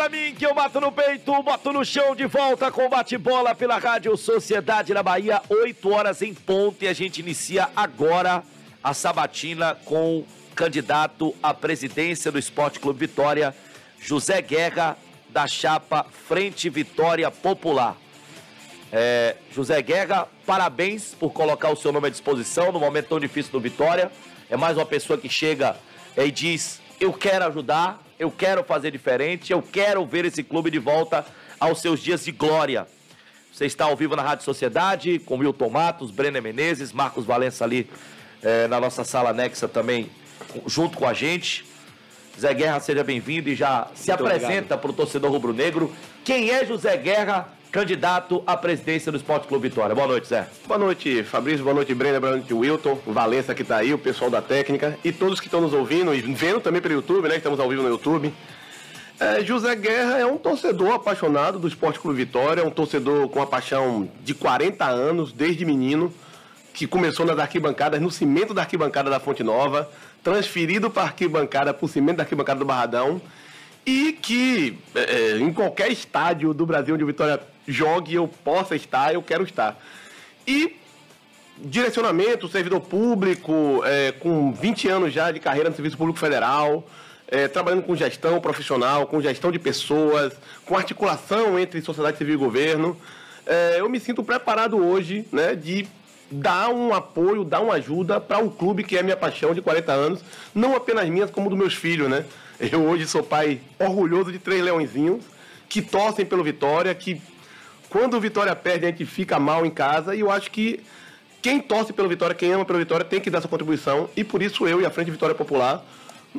pra mim que eu mato no peito, boto no chão, de volta com bate-bola pela Rádio Sociedade na Bahia, 8 horas em ponto, e a gente inicia agora a sabatina com o candidato à presidência do Esporte Clube Vitória, José Guerra, da chapa Frente Vitória Popular. José Guerra, parabéns por colocar o seu nome à disposição no momento tão difícil do Vitória. É mais uma pessoa que chega e diz: eu quero ajudar, eu quero fazer diferente, eu quero ver esse clube de volta aos seus dias de glória. Você está ao vivo na Rádio Sociedade, com Wilton Matos, Brenner Menezes, Marcos Valença ali na nossa sala anexa também, junto com a gente. Zé Guerra, seja bem-vindo e já se apresenta para o torcedor rubro-negro. Quem é José Guerra, candidato à presidência do Esporte Clube Vitória? Boa noite, Zé. Boa noite, Fabrício. Boa noite, Brenner. Boa noite, Wilton. O Valença que está aí, o pessoal da técnica e todos que estão nos ouvindo e vendo também pelo YouTube, né? Estamos ao vivo no YouTube. José Guerra é um torcedor apaixonado do Esporte Clube Vitória, um torcedor com a paixão de 40 anos, desde menino, que começou nas arquibancadas, no cimento da arquibancada da Fonte Nova, transferido para a arquibancada, para o cimento da arquibancada do Barradão, e que em qualquer estádio do Brasil onde o Vitória jogue, eu possa estar, eu quero estar. E direcionamento, servidor público, com 20 anos já de carreira no Serviço Público Federal, trabalhando com gestão profissional, com gestão de pessoas, com articulação entre sociedade civil e governo, eu me sinto preparado hoje, né, de dar um apoio, dar uma ajuda para um clube que é minha paixão de 40 anos, não apenas minhas, como dos meus filhos, né? Eu hoje sou pai orgulhoso de 3 leõezinhos que torcem pelo Vitória, que quando o Vitória perde a gente fica mal em casa, e eu acho que quem torce pelo Vitória, quem ama pelo Vitória tem que dar sua contribuição, e por isso eu e a Frente Vitória Popular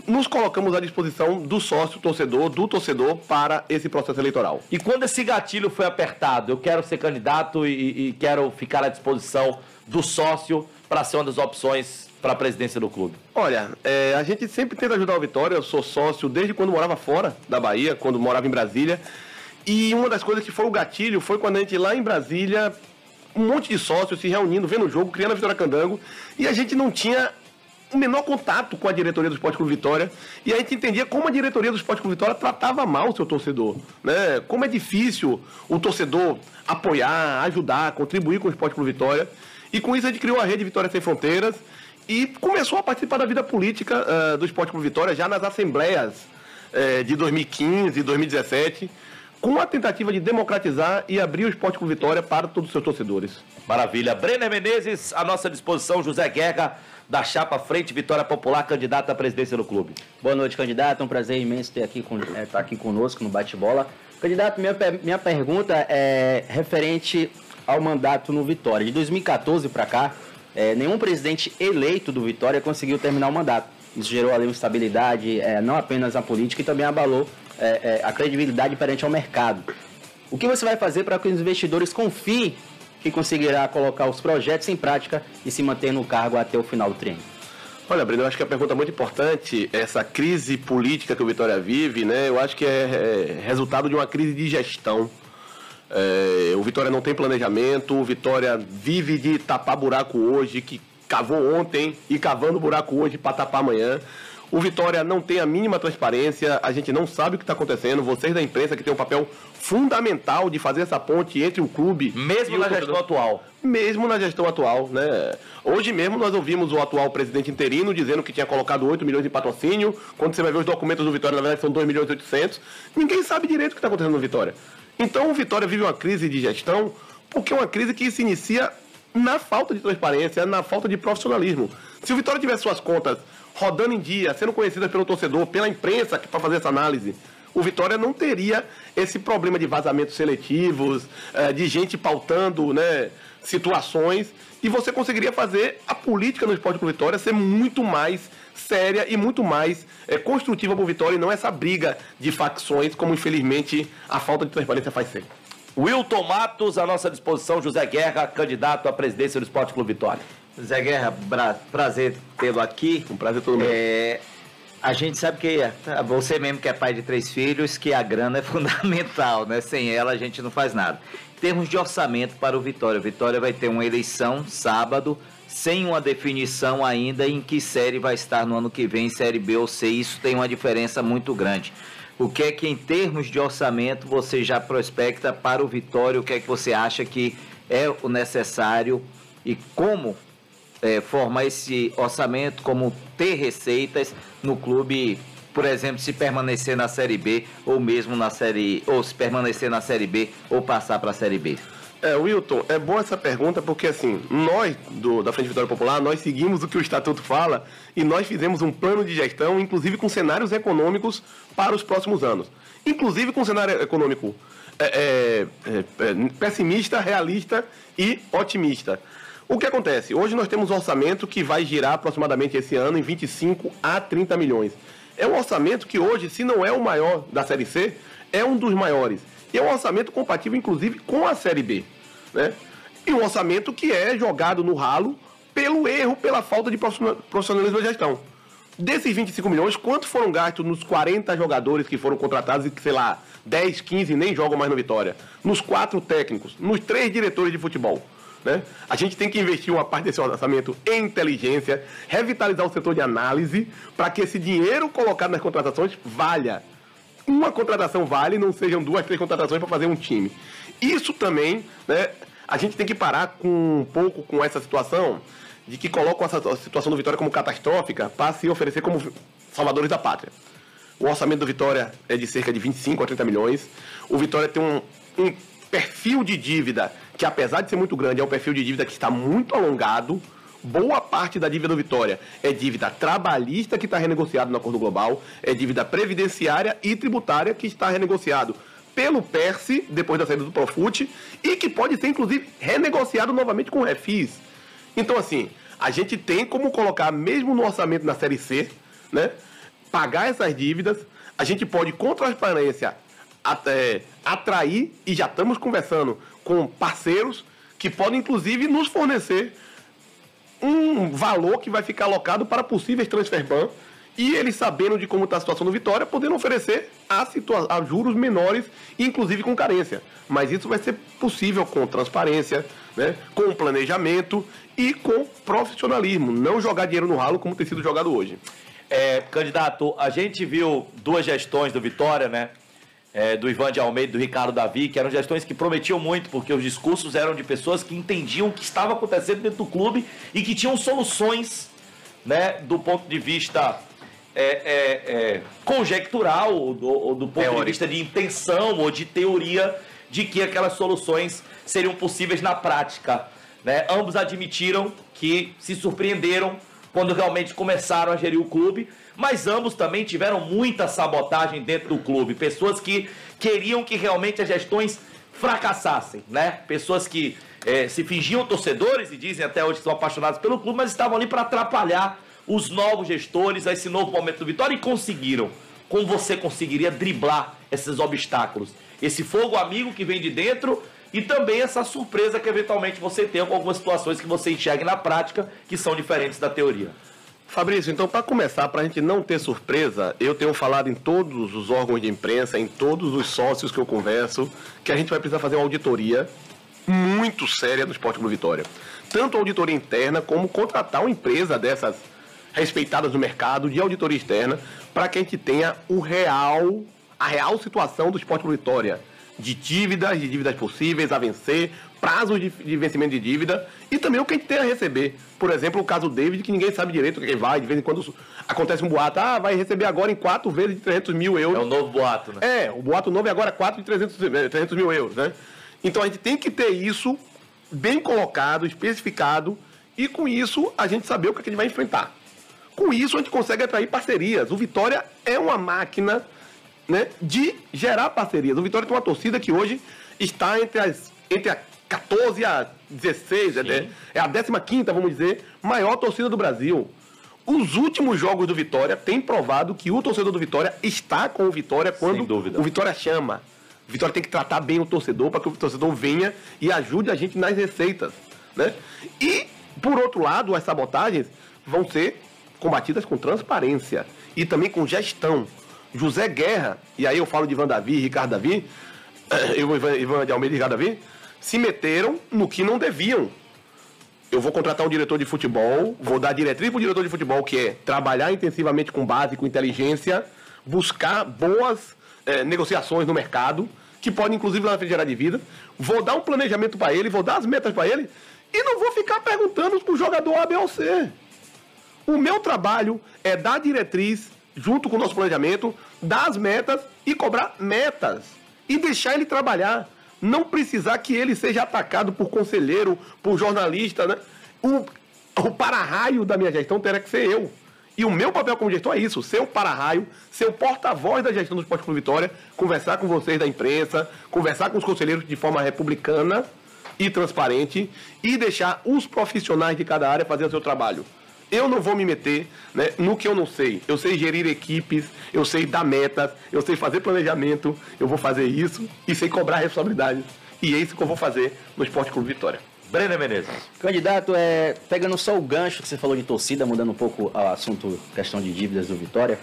nos colocamos à disposição do sócio torcedor, do torcedor, para esse processo eleitoral. E quando esse gatilho foi apertado, eu quero ser candidato e quero ficar à disposição do sócio para ser uma das opções para a presidência do clube? Olha, a gente sempre tenta ajudar o Vitória. Eu sou sócio desde quando morava fora da Bahia, quando morava em Brasília. E uma das coisas que foi o gatilho foi quando a gente lá em Brasília, um monte de sócios se reunindo, vendo o jogo, criando a Vitória Candango, e a gente não tinha o menor contato com a diretoria do Esporte Clube Vitória, e a gente entendia como a diretoria do Esporte Clube Vitória tratava mal o seu torcedor, né? Como é difícil o torcedor apoiar, ajudar, contribuir com o Esporte Clube Vitória, e com isso a gente criou a Rede Vitória Sem Fronteiras e começou a participar da vida política do Esporte Clube Vitória já nas assembleias de 2015 e 2017, com a tentativa de democratizar e abrir o Esporte Clube Vitória para todos os seus torcedores. Maravilha. Brenner Menezes, à nossa disposição, José Guerra, da chapa Frente Vitória Popular, candidato à presidência do clube. Boa noite, candidato. É um prazer imenso ter estar aqui conosco no bate-bola. Candidato, minha pergunta é referente ao mandato no Vitória. De 2014 para cá, nenhum presidente eleito do Vitória conseguiu terminar o mandato. Isso gerou ali uma instabilidade, não apenas na política, e também abalou a credibilidade perante ao mercado. O que você vai fazer para que os investidores confiem que conseguirá colocar os projetos em prática e se manter no cargo até o final do triênio? Olha, Breno, eu acho que a pergunta é muito importante. Essa crise política que o Vitória vive, né, eu acho que é resultado de uma crise de gestão. O Vitória não tem planejamento, o Vitória vive de tapar buraco hoje, que cavou ontem e cavando buraco hoje para tapar amanhã. O Vitória não tem a mínima transparência, a gente não sabe o que está acontecendo. Vocês da imprensa que tem um papel fundamental de fazer essa ponte entre o clube mesmo e na gestão atual. Mesmo na gestão atual, né? Hoje mesmo nós ouvimos o atual presidente interino dizendo que tinha colocado 8 milhões em patrocínio. Quando você vai ver os documentos do Vitória, na verdade são 2 milhões e 800. Ninguém sabe direito o que está acontecendo no Vitória. Então o Vitória vive uma crise de gestão, porque é uma crise que se inicia na falta de transparência, na falta de profissionalismo. Se o Vitória tivesse suas contas rodando em dia, sendo conhecidas pelo torcedor, pela imprensa para fazer essa análise, o Vitória não teria esse problema de vazamentos seletivos, de gente pautando, né, situações, e você conseguiria fazer a política no Esporte Clube Vitória ser muito mais séria e muito mais construtiva para o Vitória, e não essa briga de facções, como infelizmente a falta de transparência faz ser. Wilton Matos, à nossa disposição, José Guerra, candidato à presidência do Esporte Clube Vitória. José Guerra, prazer tê-lo aqui. Um prazer todo mundo. A gente sabe que você mesmo que é pai de 3 filhos, que a grana é fundamental, né? Sem ela a gente não faz nada. Em termos de orçamento para o Vitória vai ter uma eleição sábado, sem uma definição ainda em que série vai estar no ano que vem, série B ou C. Isso tem uma diferença muito grande. O que é que, em termos de orçamento, você já prospecta para o Vitória? O que é que você acha que é o necessário e como formar esse orçamento, como ter receitas no clube, por exemplo, se permanecer na Série B ou mesmo na Série... ou se permanecer na Série B ou passar para a Série B? Wilton, é boa essa pergunta porque, assim, nós da Frente Vitória Popular, nós seguimos o que o Estatuto fala e nós fizemos um plano de gestão, inclusive com cenários econômicos para os próximos anos. Inclusive com cenário econômico pessimista, realista e otimista. O que acontece? Hoje nós temos um orçamento que vai girar aproximadamente esse ano em 25 a 30 milhões. É um orçamento que hoje, se não é o maior da Série C, é um dos maiores. E é um orçamento compatível, inclusive, com a Série B, né? E um orçamento que é jogado no ralo pelo erro, pela falta de profissionalismo da gestão. Desses 25 milhões, quanto foram gastos nos 40 jogadores que foram contratados e que, sei lá, 10, 15 nem jogam mais no Vitória? Nos 4 técnicos, nos 3 diretores de futebol, né? A gente tem que investir uma parte desse orçamento em inteligência, revitalizar o setor de análise, para que esse dinheiro colocado nas contratações valha. Uma contratação vale, não sejam 2, 3 contratações para fazer um time. Isso também, né, a gente tem que parar um pouco com essa situação de que colocam essa situação do Vitória como catastrófica para se oferecer como salvadores da pátria. O orçamento do Vitória é de cerca de 25 a 30 milhões. O Vitória tem um perfil de dívida que, apesar de ser muito grande, é um perfil de dívida que está muito alongado. Boa parte da dívida do Vitória é dívida trabalhista que está renegociado no Acordo Global, é dívida previdenciária e tributária que está renegociado pelo PERSE, depois da saída do Profut, e que pode ser, inclusive, renegociado novamente com o Refis. Então, assim, a gente tem como colocar, mesmo no orçamento na Série C, né, pagar essas dívidas, a gente pode, com transparência, atrair, e já estamos conversando com parceiros que podem, inclusive, nos fornecer um valor que vai ficar alocado para possíveis transfer ban, e eles, sabendo de como está a situação do Vitória, podendo oferecer a juros menores, inclusive com carência. Mas isso vai ser possível com transparência, né, com planejamento e com profissionalismo. Não jogar dinheiro no ralo como tem sido jogado hoje. Candidato, a gente viu 2 gestões do Vitória, né? Do Ivan de Almeida e do Ricardo Davi, que eram gestões que prometiam muito, porque os discursos eram de pessoas que entendiam o que estava acontecendo dentro do clube e que tinham soluções, né, do ponto de vista conjectural, ou do ponto de vista de intenção ou de teoria, de que aquelas soluções seriam possíveis na prática, né? Ambos admitiram que se surpreenderam quando realmente começaram a gerir o clube, mas ambos também tiveram muita sabotagem dentro do clube. Pessoas que queriam que realmente as gestões fracassassem, né? Pessoas que se fingiam torcedores e dizem até hoje que são apaixonados pelo clube, mas estavam ali para atrapalhar os novos gestores, a esse novo momento do Vitória, e conseguiram. Como você conseguiria driblar esses obstáculos? Esse fogo amigo que vem de dentro e também essa surpresa que eventualmente você tem com algumas situações que você enxerga na prática que são diferentes da teoria. Fabrício, então, para começar, para a gente não ter surpresa, eu tenho falado em todos os órgãos de imprensa, em todos os sócios que eu converso, que a gente vai precisar fazer uma auditoria muito séria do Esporte Clube Vitória. Tanto auditoria interna, como contratar uma empresa dessas respeitadas no mercado, de auditoria externa, para que a gente tenha a real situação do Esporte Clube Vitória. De dívidas possíveis a vencer, prazos de vencimento de dívida e também o que a gente tem a receber. Por exemplo, o caso do David, que ninguém sabe direito o que vai, de vez em quando acontece um boato, vai receber agora em 4 vezes de 300 mil euros. É o novo boato, né? O boato novo é agora 4 de 300 mil euros, né? Então a gente tem que ter isso bem colocado, especificado, e com isso a gente saber o que a gente vai enfrentar. Com isso a gente consegue atrair parcerias. O Vitória é uma máquina, né, de gerar parcerias. O Vitória tem uma torcida que hoje está entre a 14 a 16, é a 15ª, vamos dizer, maior torcida do Brasil. Os últimos jogos do Vitória têm provado que o torcedor do Vitória está com o Vitória quando o Vitória chama. O Vitória tem que tratar bem o torcedor para que o torcedor venha e ajude a gente nas receitas, né? E, por outro lado, as sabotagens vão ser combatidas com transparência e também com gestão. José Guerra, e aí eu falo de Ivan Davi e Ricardo Davi, Ivan de Almeida e Ricardo Davi, se meteram no que não deviam. Eu vou contratar um diretor de futebol, vou dar diretriz para o diretor de futebol, que é trabalhar intensivamente com base, com inteligência, buscar boas negociações no mercado, que podem inclusive lá na frente gerar dívida. Vou dar um planejamento para ele, vou dar as metas para ele e não vou ficar perguntando para o jogador A, B ou C. O meu trabalho é dar diretriz, junto com o nosso planejamento, dar as metas e cobrar metas. E deixar ele trabalhar. Não precisar que ele seja atacado por conselheiro, por jornalista, né? O para-raio da minha gestão terá que ser eu. E o meu papel como gestor é isso, ser o para-raio, ser o porta-voz da gestão do Esporte Clube Vitória, conversar com vocês da imprensa, conversar com os conselheiros de forma republicana e transparente e deixar os profissionais de cada área fazer o seu trabalho. Eu não vou me meter, né, no que eu não sei. Eu sei gerir equipes, eu sei dar metas, eu sei fazer planejamento, eu vou fazer isso e sei cobrar responsabilidades. E é isso que eu vou fazer no Esporte Clube Vitória. Brenner Menezes. Candidato, pegando só o gancho que você falou de torcida, mudando um pouco o assunto, questão de dívidas do Vitória,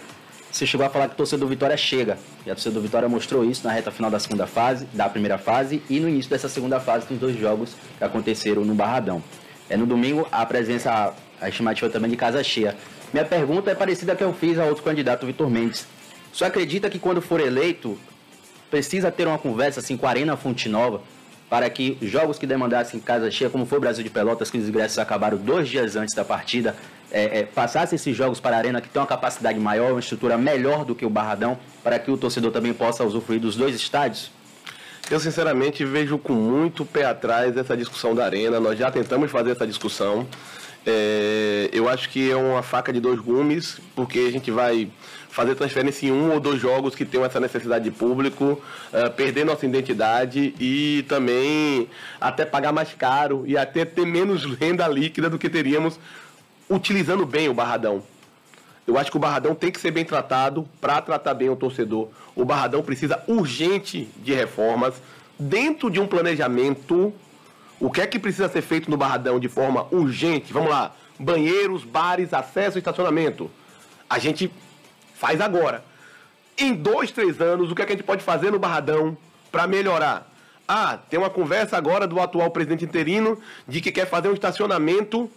você chegou a falar que o torcedor do Vitória chega. E a torcida do Vitória mostrou isso na reta final da primeira fase e no início dessa segunda fase dos 2 jogos que aconteceram no Barradão. No domingo, a estimativa também de casa cheia. Minha pergunta é parecida que eu fiz ao outro candidato, Vitor Mendes. O senhor acredita que quando for eleito, precisa ter uma conversa assim, com a Arena Fonte Nova, para que jogos que demandassem casa cheia, como foi o Brasil de Pelotas, que os ingressos acabaram 2 dias antes da partida, passassem esses jogos para a Arena, que tem uma capacidade maior, uma estrutura melhor do que o Barradão, para que o torcedor também possa usufruir dos 2 estádios? Eu, sinceramente, vejo com muito pé atrás essa discussão da Arena. Nós já tentamos fazer essa discussão. Eu acho que é uma faca de 2 gumes, porque a gente vai fazer transferência em 1 ou 2 jogos que tenham essa necessidade de público, perder nossa identidade e também até pagar mais caro e até ter menos renda líquida do que teríamos utilizando bem o Barradão. Eu acho que o Barradão tem que ser bem tratado para tratar bem o torcedor. O Barradão precisa urgente de reformas dentro de um planejamento. O que é que precisa ser feito no Barradão de forma urgente? Vamos lá, banheiros, bares, acesso e estacionamento. A gente faz agora. Em 2, 3 anos, o que é que a gente pode fazer no Barradão para melhorar? Tem uma conversa agora do atual presidente interino de que quer fazer um estacionamento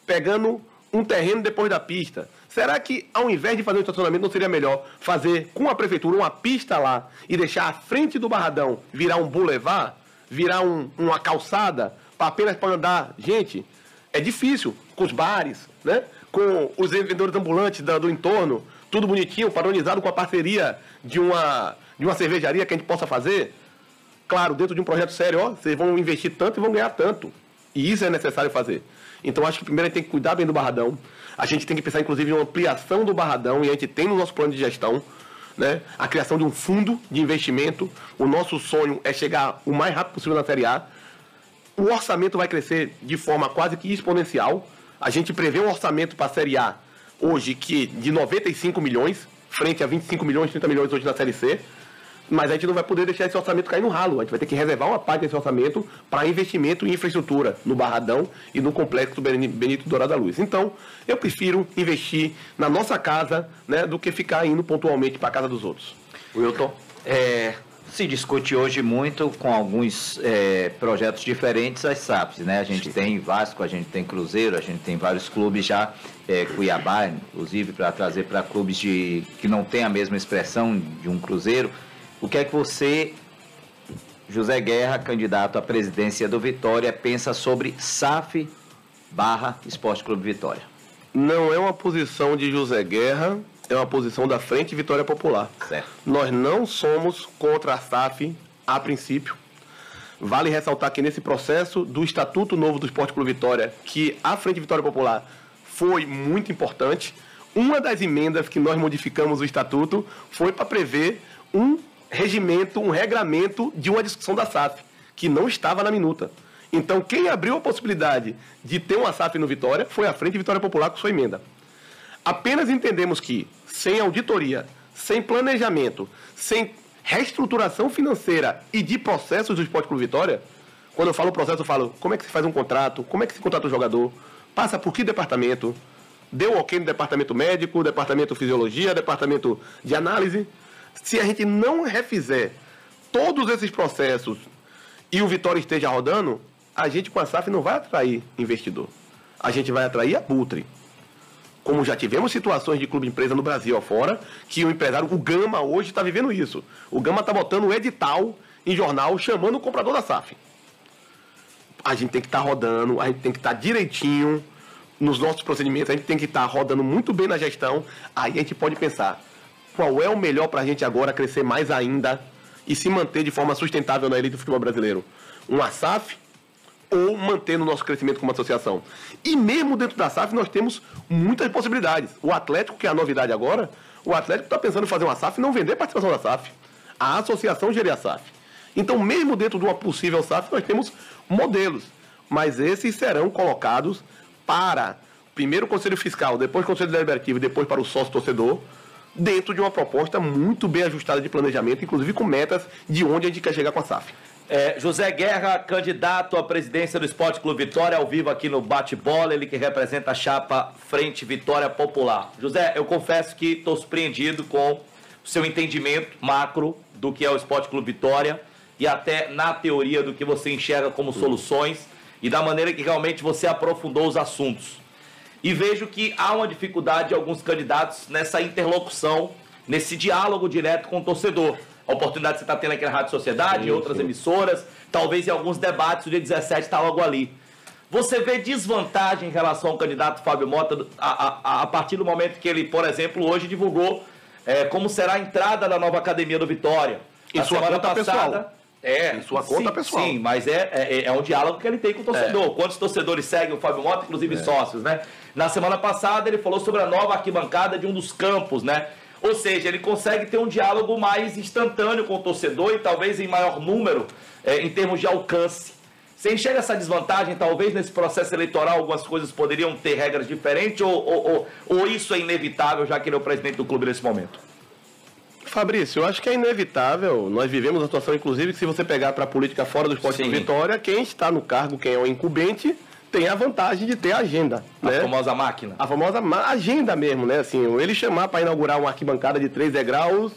pegando um terreno depois da pista. Será que, ao invés de fazer um estacionamento, não seria melhor fazer com a prefeitura uma pista lá e deixar a frente do Barradão virar um boulevard, virar uma calçada apenas para andar? Gente, é difícil com os bares, né? Com os vendedores ambulantes do entorno, tudo bonitinho, padronizado com a parceria de uma cervejaria que a gente possa fazer. Claro, dentro de um projeto sério, vocês vão investir tanto e vão ganhar tanto. E isso é necessário fazer. Então, acho que primeiro a gente tem que cuidar bem do Barradão. A gente tem que pensar, inclusive, em uma ampliação do Barradão, e a gente tem no nosso plano de gestão, né, a criação de um fundo de investimento. O nosso sonho é chegar o mais rápido possível na Série A. O orçamento vai crescer de forma quase que exponencial. A gente prevê um orçamento para a Série A hoje de 95 milhões, frente a 25 milhões, 30 milhões hoje na Série C. Mas a gente não vai poder deixar esse orçamento cair no ralo. A gente vai ter que reservar uma parte desse orçamento para investimento em infraestrutura no Barradão e no complexo Benito Dourado da Luz. Então, eu prefiro investir na nossa casa, né, do que ficar indo pontualmente para a casa dos outros. Wilton? Se discute hoje muito com alguns projetos diferentes as SAFs, né? A gente tem Vasco, a gente tem Cruzeiro, a gente tem vários clubes já, Cuiabá, inclusive, para trazer para clubes que não têm a mesma expressão de um Cruzeiro. O que é que você, José Guerra, candidato à presidência do Vitória, pensa sobre SAF / Esporte Clube Vitória? Não é uma posição de José Guerra, é uma posição da Frente Vitória Popular. Certo. Nós não somos contra a SAF a princípio. Vale ressaltar que nesse processo do Estatuto Novo do Esporte Clube Vitória, que a Frente Vitória Popular foi muito importante, uma das emendas que nós modificamos o Estatuto foi para prever um regimento, um regramento de uma discussão da SAF, que não estava na minuta. Então, quem abriu a possibilidade de ter uma SAF no Vitória foi a Frente Vitória Popular com sua emenda. Apenas entendemos que, sem auditoria, sem planejamento, sem reestruturação financeira e de processos do Esporte Clube Vitória, quando eu falo processo, eu falo como é que se faz um contrato, como é que se contrata o jogador, passa por que departamento, deu ok no departamento médico, departamento fisiologia, departamento de análise. Se a gente não refizer todos esses processos e o Vitória esteja rodando, a gente com a SAF não vai atrair investidor. A gente vai atrair abutre. Como já tivemos situações de clube-empresa no Brasil afora, que o empresário, o Gama hoje está vivendo isso. O Gama está botando um edital em jornal chamando o comprador da SAF. A gente tem que estar rodando, a gente tem que estar direitinho nos nossos procedimentos, a gente tem que estar rodando muito bem na gestão. Aí a gente pode pensar qual é o melhor para a gente agora crescer mais ainda e se manter de forma sustentável na elite do futebol brasileiro. Uma SAF ou manter o nosso crescimento como associação. E mesmo dentro da SAF nós temos muitas possibilidades. O Atlético, que é a novidade agora, o Atlético está pensando em fazer uma SAF e não vender participação da SAF. A associação gerir a SAF. Então, mesmo dentro de uma possível SAF, nós temos modelos. Mas esses serão colocados para primeiro o Conselho Fiscal, depois o Conselho Deliberativo e depois para o sócio-torcedor, dentro de uma proposta muito bem ajustada de planejamento, inclusive com metas de onde a gente quer chegar com a SAF. José Guerra, candidato à presidência do Esporte Clube Vitória, ao vivo aqui no Bate-Bola, ele que representa a chapa Frente Vitória Popular. José, eu confesso que estou surpreendido com o seu entendimento macro do que é o Esporte Clube Vitória e até na teoria do que você enxerga como soluções e da maneira que realmente você aprofundou os assuntos. E vejo que há uma dificuldade de alguns candidatos nessa interlocução, nesse diálogo direto com o torcedor. A oportunidade que você está tendo aqui na Rádio Sociedade, em outras emissoras, talvez em alguns debates, o dia 17 está logo ali. Você vê desvantagem em relação ao candidato Fábio Mota a partir do momento que ele, por exemplo, hoje divulgou como será a entrada da nova academia do Vitória. Em sua conta pessoal. Em sua conta pessoal. Sim, mas é um diálogo que ele tem com o torcedor. Quantos torcedores seguem o Fábio Mota, inclusive sócios, né? Na semana passada ele falou sobre a nova arquibancada de um dos campos, né? Ou seja, ele consegue ter um diálogo mais instantâneo com o torcedor e talvez em maior número em termos de alcance. Você enxerga essa desvantagem? Talvez nesse processo eleitoral algumas coisas poderiam ter regras diferentes ou isso é inevitável, já que ele é o presidente do clube nesse momento? Fabrício, eu acho que é inevitável. Nós vivemos uma situação, inclusive, que se você pegar para a política fora do Esporte Clube Vitória, quem está no cargo, quem é o incumbente, tem a vantagem de ter a agenda. A famosa máquina. A famosa agenda mesmo, né? Assim, ele chamar para inaugurar uma arquibancada de 3 degraus,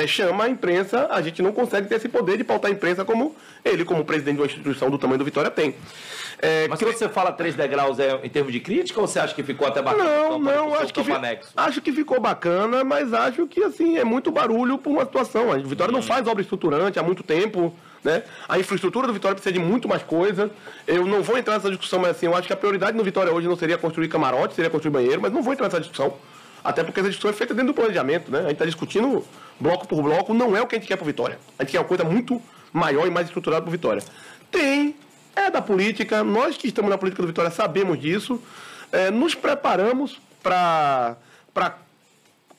chama a imprensa, a gente não consegue ter esse poder de pautar a imprensa como ele, como presidente de uma instituição do tamanho do Vitória, tem. Mas se você fala 3 degraus em termos de crítica ou você acha que ficou até bacana? Não, acho que ficou bacana, mas acho que assim, é muito barulho por uma situação. A Vitória não faz obra estruturante há muito tempo, né? A infraestrutura do Vitória precisa de muito mais coisa. Eu não vou entrar nessa discussão, mas assim, eu acho que a prioridade no Vitória hoje não seria construir camarote, seria construir banheiro, mas não vou entrar nessa discussão. Até porque essa discussão é feita dentro do planejamento, né? A gente está discutindo bloco por bloco, não é o que a gente quer para o Vitória. A gente quer uma coisa muito maior e mais estruturada para o Vitória. É da política, nós que estamos na política do Vitória sabemos disso, nos preparamos para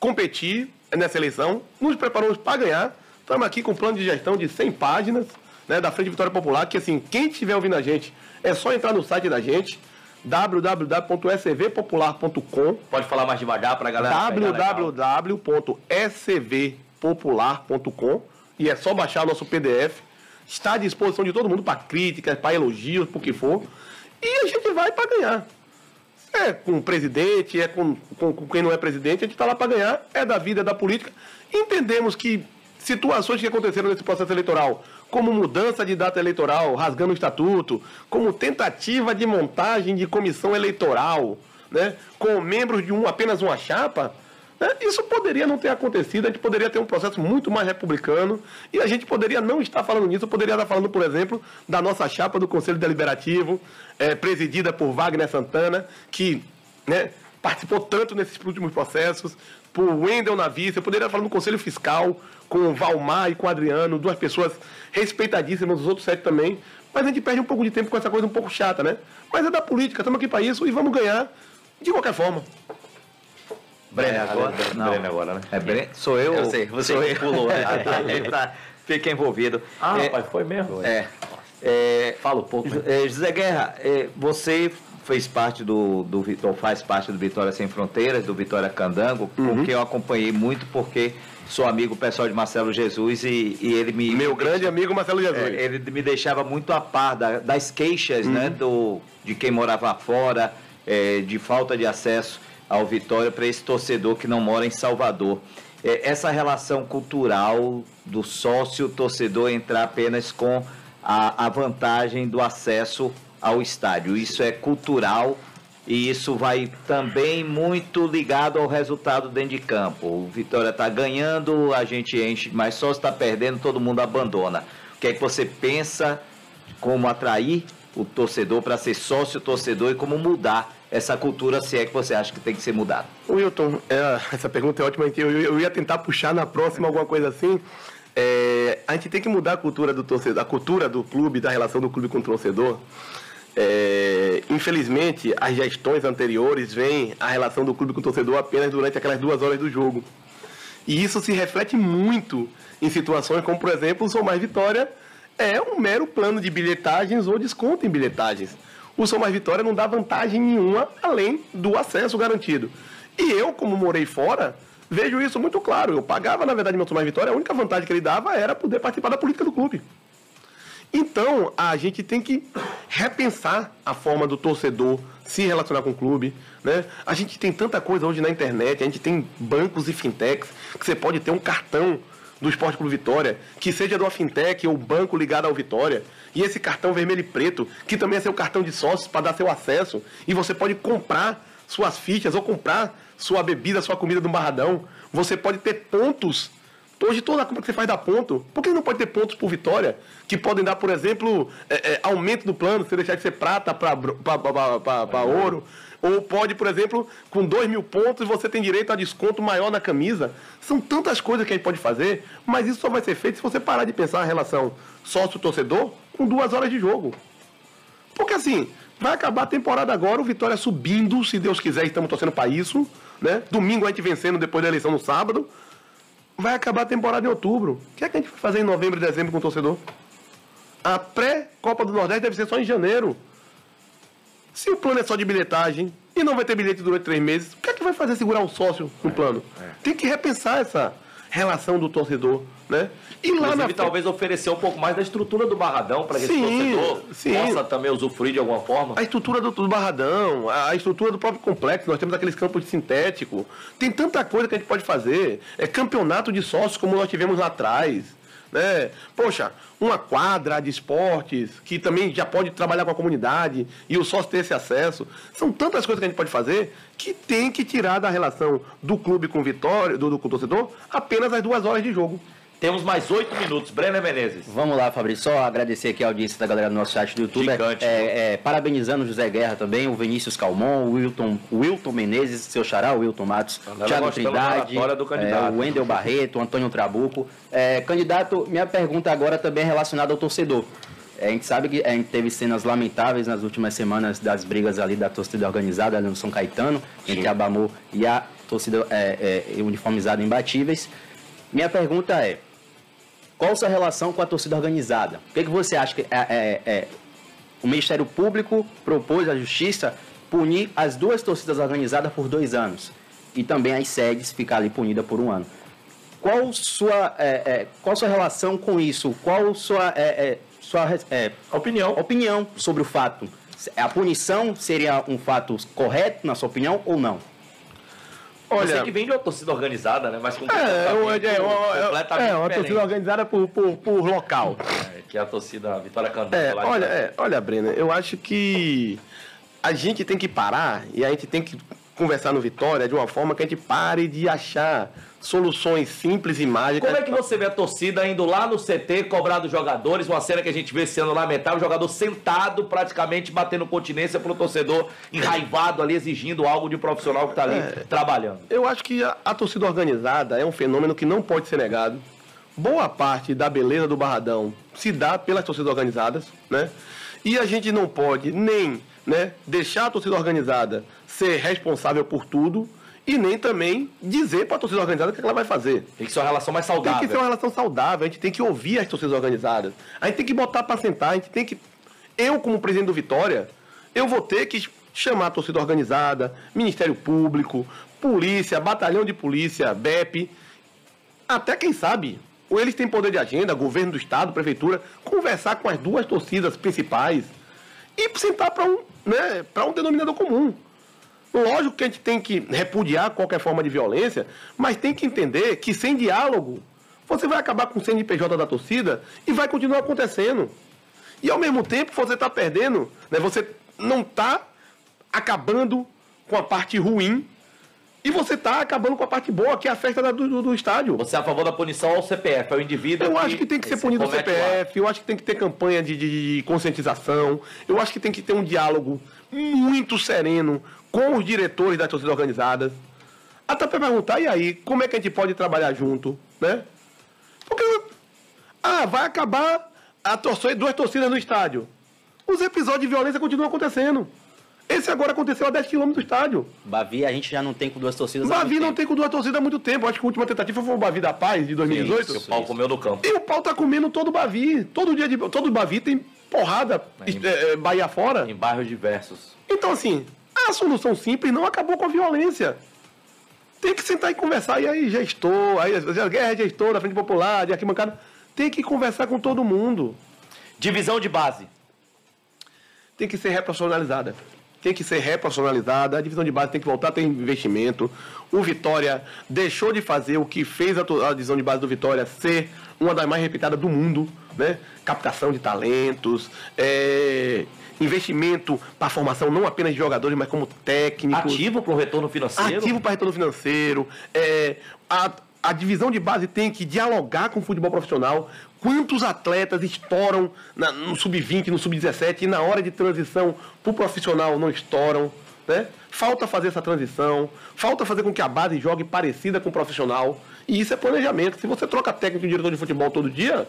competir nessa eleição, nos preparamos para ganhar. Estamos aqui com um plano de gestão de 100 páginas, né, da Frente Vitória Popular, que assim, quem estiver ouvindo a gente, é só entrar no site da gente, www.svpopular.com. Pode falar mais devagar para a galera. www.svpopular.com e é só baixar nosso PDF. Está à disposição de todo mundo para críticas, para elogios, por que for. E a gente vai para ganhar. É com o presidente, é com quem não é presidente, a gente está lá para ganhar. É da vida, é da política. Entendemos que situações que aconteceram nesse processo eleitoral, como mudança de data eleitoral, rasgando o estatuto, como tentativa de montagem de comissão eleitoral, né, com membros de apenas uma chapa, isso poderia não ter acontecido, a gente poderia ter um processo muito mais republicano e a gente poderia não estar falando nisso, poderia estar falando, por exemplo, da nossa chapa do Conselho Deliberativo, presidida por Wagner Santana, que, né, participou tanto nesses últimos processos, por Wendel na vice, eu poderia estar falando do Conselho Fiscal, com o Valmar e com o Adriano, 2 pessoas respeitadíssimas, os outros 7 também, mas a gente perde um pouco de tempo com essa coisa um pouco chata, né? Mas é da política, estamos aqui para isso e vamos ganhar de qualquer forma. Brenner agora? Não. Brenner agora, né? Sou eu? Eu sei, você que pulou. Fica envolvido. Rapaz, foi mesmo? Fala um pouco. José Guerra, você faz parte do Vitória Sem Fronteiras, do Vitória Candango, porque eu acompanhei muito, porque sou amigo pessoal de Marcelo Jesus e ele me... Meu grande amigo Marcelo Jesus. Ele me deixava muito a par das queixas, né, de quem morava fora, de falta de acesso ao Vitória para esse torcedor que não mora em Salvador. Essa relação cultural do sócio-torcedor entrar apenas com a vantagem do acesso ao estádio, isso é cultural E isso vai também muito ligado ao resultado dentro de campo. O Vitória está ganhando, a gente enche, mas só está perdendo, todo mundo abandona. O que é que você pensa como atrair o torcedor para ser sócio torcedor e como mudar essa cultura, se é que você acha que tem que ser mudada? Wilton, essa pergunta é ótima. Eu ia tentar puxar na próxima alguma coisa assim. A gente tem que mudar a cultura do torcedor, a cultura do clube, da relação do clube com o torcedor. Infelizmente, as gestões anteriores veem a relação do clube com o torcedor apenas durante aquelas 2 horas do jogo. E isso se reflete muito em situações como, por exemplo, o Sou Mais Vitória é um mero plano de bilhetagens ou desconto em bilhetagens. O Sou Mais Vitória não dá vantagem nenhuma além do acesso garantido. E eu, como morei fora, vejo isso muito claro. Eu pagava, na verdade, meu Sou Mais Vitória, a única vantagem que ele dava era poder participar da política do clube. Então, a gente tem que repensar a forma do torcedor se relacionar com o clube, né? A gente tem tanta coisa hoje na internet, a gente tem bancos e fintechs, que você pode ter um cartão do Esporte Clube Vitória, que seja de uma fintech ou banco ligado ao Vitória, e esse cartão vermelho e preto, que também é seu cartão de sócios para dar seu acesso, e você pode comprar suas fichas ou comprar sua bebida, sua comida do Barradão. Você pode ter pontos. Hoje toda a compra que você faz dá ponto. Por que não pode ter pontos por Vitória? Que podem dar, por exemplo, aumento do plano, você deixar de ser prata para ouro. Ou pode, por exemplo, com 2.000 pontos você tem direito a desconto maior na camisa. São tantas coisas que a gente pode fazer, mas isso só vai ser feito se você parar de pensar a relação sócio-torcedor com 2 horas de jogo. Porque assim, vai acabar a temporada agora, o Vitória subindo, se Deus quiser, estamos torcendo para isso, né? Domingo a gente vencendo depois da eleição no sábado. Vai acabar a temporada em outubro. O que é que a gente vai fazer em novembro e dezembro com o torcedor? A pré-Copa do Nordeste deve ser só em janeiro. Se o plano é só de bilhetagem e não vai ter bilhete durante 3 meses, o que é que vai fazer segurar o sócio no plano? Tem que repensar essa relação do torcedor, né? E lá na talvez oferecer um pouco mais da estrutura do Barradão para que esse torcedor possa também usufruir de alguma forma. A estrutura do Barradão, a estrutura do próprio complexo, nós temos aqueles campos de sintético, tem tanta coisa que a gente pode fazer. Campeonato de sócios como nós tivemos lá atrás, né? Poxa, uma quadra de esportes que também já pode trabalhar com a comunidade e o sócio ter esse acesso. São tantas coisas que a gente pode fazer que tem que tirar da relação do clube com o Vitória, com o torcedor, apenas as 2 horas de jogo. Temos mais 8 minutos. Brenner Menezes. Vamos lá, Fabrício. Só agradecer aqui a audiência da galera do nosso chat do YouTube. Gigante, parabenizando o José Guerra também, o Vinícius Calmon, o Wilton Menezes, seu xará, o Wilton Matos, Thiago Trindade, o Wendel Barreto, o Antônio Trabuco. Candidato, minha pergunta agora também é relacionada ao torcedor. A gente sabe que a gente teve cenas lamentáveis nas últimas semanas das brigas ali da torcida organizada ali no São Caetano, entre a Bamor e a torcida uniformizada Imbatíveis. Minha pergunta é: qual a sua relação com a torcida organizada? O que você acha que o Ministério Público propôs à Justiça punir as 2 torcidas organizadas por 2 anos e também as sedes ficar ali punidas por 1 ano? Qual sua relação com isso? Qual sua opinião sobre o fato? A punição seria um fato correto, na sua opinião, ou não? Olha, você que vem de uma torcida organizada, né? Mas com completamente uma torcida organizada por local. Que é a torcida Vitória Candanga. Olha, Brenner, eu acho que a gente tem que parar e a gente tem que conversar no Vitória de uma forma que a gente pare de achar soluções simples e mágicas. Como é que você vê a torcida indo lá no CT cobrar dos jogadores, uma cena que a gente vê sendo lamentável, o jogador sentado praticamente batendo continência pro torcedor enraivado ali, exigindo algo de um profissional que está ali trabalhando? Eu acho que a torcida organizada é um fenômeno que não pode ser negado. Boa parte da beleza do Barradão se dá pelas torcidas organizadas, né? E a gente não pode nem, né, deixar a torcida organizada ser responsável por tudo e nem também dizer para a torcida organizada o que ela vai fazer. Tem que ser uma relação mais saudável. Tem que ser uma relação saudável, a gente tem que ouvir as torcidas organizadas. A gente tem que botar para sentar, a gente tem que... Eu, como presidente do Vitória, eu vou ter que chamar a torcida organizada, Ministério Público, polícia, batalhão de polícia, BEP, até quem sabe, ou eles têm poder de agenda, governo do estado, prefeitura, conversar com as 2 torcidas principais e sentar para um denominador comum. Lógico que a gente tem que repudiar qualquer forma de violência, mas tem que entender que sem diálogo você vai acabar com o CNPJ da torcida e vai continuar acontecendo. E ao mesmo tempo você está perdendo, né, você não está acabando com a parte ruim e você está acabando com a parte boa, que é a festa do estádio. Você é a favor da punição ao CPF, ao indivíduo? Eu acho que tem que ser punido ao CPF, eu acho que tem que ter campanha de conscientização, eu acho que tem que ter um diálogo muito sereno com os diretores das torcidas organizadas. Até para perguntar, e aí, como é que a gente pode trabalhar junto, né? Porque, vai acabar duas torcidas no estádio. Os episódios de violência continuam acontecendo. Esse agora aconteceu a 10 km do estádio. Bavi a gente já não tem com duas torcidas Bavi não tem com duas torcidas há muito tempo. Acho que a última tentativa foi o Bavi da Paz, de 2018. Sim, o pau comeu no campo. E o pau tá comendo todo o Bavi. Todo Bavi tem porrada Bahia fora. Em bairros diversos. Então, assim, a solução simples não acabou com a violência. Tem que sentar e conversar. E aí, gestor, a guerra é gestor da Frente Popular, de arquibancada. Tem que conversar com todo mundo. Divisão de base. Tem que ser reprofissionalizada. Tem que ser reprofissionalizada, a divisão de base tem que voltar a ter investimento. O Vitória deixou de fazer o que fez a divisão de base do Vitória ser uma das mais respeitadas do mundo, né? Captação de talentos, investimento para a formação não apenas de jogadores, mas como técnicos. Ativo para o retorno financeiro. Ativo para retorno financeiro. A divisão de base tem que dialogar com o futebol profissional. Quantos atletas estouram no sub-20, no sub-17 e na hora de transição para o profissional não estouram, né? Falta fazer essa transição, falta fazer com que a base jogue parecida com o profissional. E isso é planejamento. Se você troca técnico e diretor de futebol todo dia,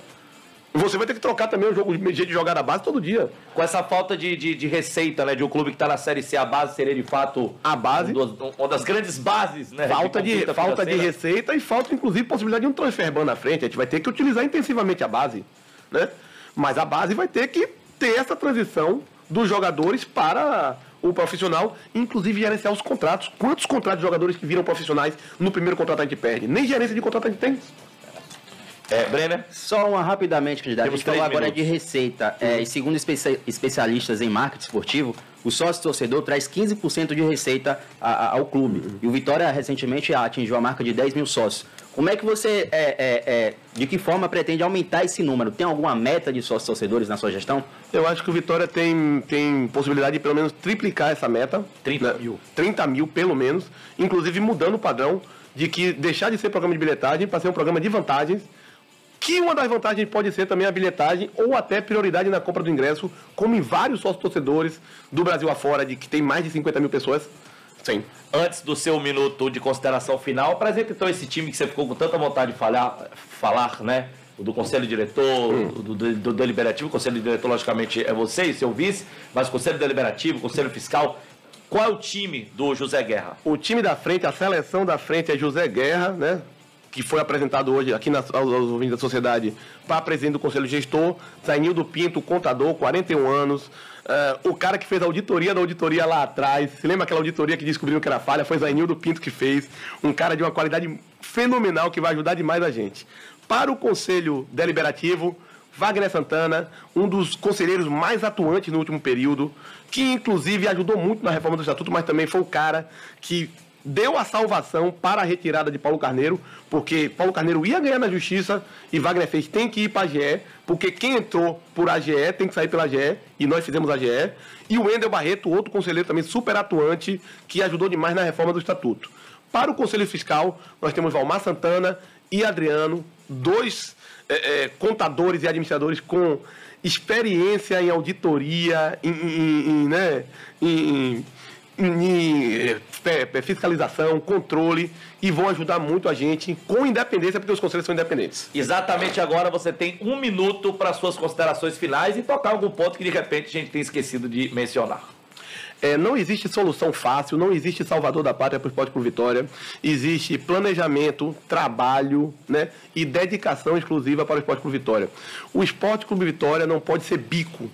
você vai ter que trocar também o jeito de jogar a base todo dia. Com essa falta de receita, né? De um clube que está na Série C, a base seria de fato a base, uma das grandes bases, né? Falta de receita e falta, inclusive, possibilidade de um transfer ban na frente. A gente vai ter que utilizar intensivamente a base, né? Mas a base vai ter que ter essa transição dos jogadores para o profissional, inclusive gerenciar os contratos. Quantos contratos de jogadores que viram profissionais no primeiro contrato a gente perde? Nem gerência de contrato a gente tem. Brenner? Só uma rapidamente, candidato. A gente falou agora de receita. E segundo especialistas em marketing esportivo, o sócio-torcedor traz 15% de receita ao clube. E o Vitória recentemente atingiu a marca de 10 mil sócios. Como é que você, de que forma pretende aumentar esse número? Tem alguma meta de sócios-torcedores na sua gestão? Eu acho que o Vitória tem possibilidade de pelo menos triplicar essa meta. 30 mil. 30 mil, pelo menos. Inclusive mudando o padrão de que deixar de ser programa de bilhetagem para ser um programa de vantagens. Que uma das vantagens pode ser também a bilhetagem ou até prioridade na compra do ingresso, como em vários sócios torcedores do Brasil afora, de que tem mais de 50 mil pessoas. Sim. Antes do seu minuto de consideração final, apresenta então esse time que você ficou com tanta vontade de falar, né? O do Conselho Diretor, do Deliberativo. O Conselho Diretor, logicamente, é você e seu vice, mas o Conselho Deliberativo, o Conselho Fiscal. Qual é o time do José Guerra? O time da frente, a seleção da frente é José Guerra, né? Que foi apresentado hoje aqui aos ouvintes da sociedade para presidente do Conselho Gestor, Zainildo Pinto, contador, 41 anos, o cara que fez a auditoria da auditoria lá atrás, se lembra aquela auditoria que descobriram que era falha? Foi Zainildo Pinto que fez, um cara de uma qualidade fenomenal que vai ajudar demais a gente. Para o Conselho Deliberativo, Wagner Santana, um dos conselheiros mais atuantes no último período, que inclusive ajudou muito na reforma do Estatuto, mas também foi o cara que deu a salvação para a retirada de Paulo Carneiro, porque Paulo Carneiro ia ganhar na justiça e Wagner fez, tem que ir para a AGE, porque quem entrou por AGE tem que sair pela AGE, e nós fizemos a AGE, e o Wendel Barreto, outro conselheiro também super atuante, que ajudou demais na reforma do Estatuto. Para o Conselho Fiscal, nós temos Valmar Santana e Adriano, dois contadores e administradores com experiência em auditoria, em fiscalização, controle, e vão ajudar muito a gente com independência, porque os conselhos são independentes. Exatamente agora você tem 1 minuto para suas considerações finais e tocar algum ponto que de repente a gente tem esquecido de mencionar. Não existe solução fácil, não existe salvador da pátria para o Esporte Clube Vitória. Existe planejamento, trabalho, né, e dedicação exclusiva para o Esporte Clube Vitória. O Esporte Clube Vitória não pode ser bico.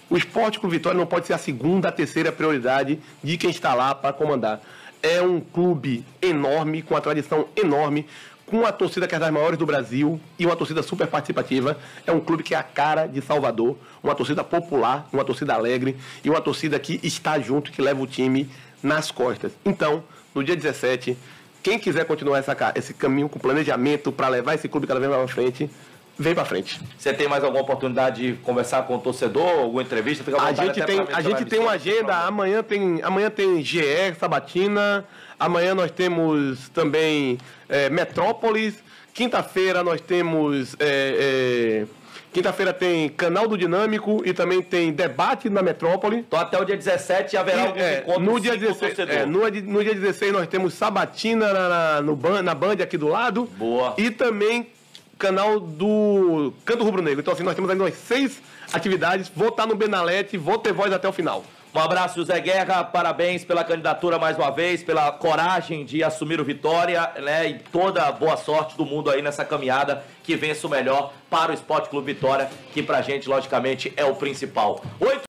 O Esporte Clube Vitória não pode ser a segunda, a terceira prioridade de quem está lá para comandar. É um clube enorme, com uma tradição enorme, com uma torcida que é das maiores do Brasil e uma torcida super participativa. É um clube que é a cara de Salvador, uma torcida popular, uma torcida alegre e uma torcida que está junto, que leva o time nas costas. Então, no dia 17, quem quiser continuar esse caminho com planejamento para levar esse clube cada vez mais à frente, vem pra frente. Você tem mais alguma oportunidade de conversar com o torcedor, alguma entrevista? Fica à A vontade gente até pra tem, a mencionar gente tem uma agenda, amanhã tem GE, Sabatina, amanhã nós temos também Metrópolis, quinta-feira nós temos... Quinta-feira tem Canal do Dinâmico e também tem debate na Metrópole. Então até o dia 17 haverá alguns encontros no dia sim, com o 16, torcedor. no dia 16 nós temos Sabatina na Band aqui do lado. Boa. E também canal do Canto Rubro Negro. Então assim, nós temos ainda umas 6 atividades. Vou estar no Benalete, vou ter voz até o final. Um abraço, José Guerra, parabéns pela candidatura mais uma vez, pela coragem de assumir o Vitória, né? E toda boa sorte do mundo aí nessa caminhada, que vença o melhor para o Esporte Clube Vitória, que pra gente, logicamente, é o principal.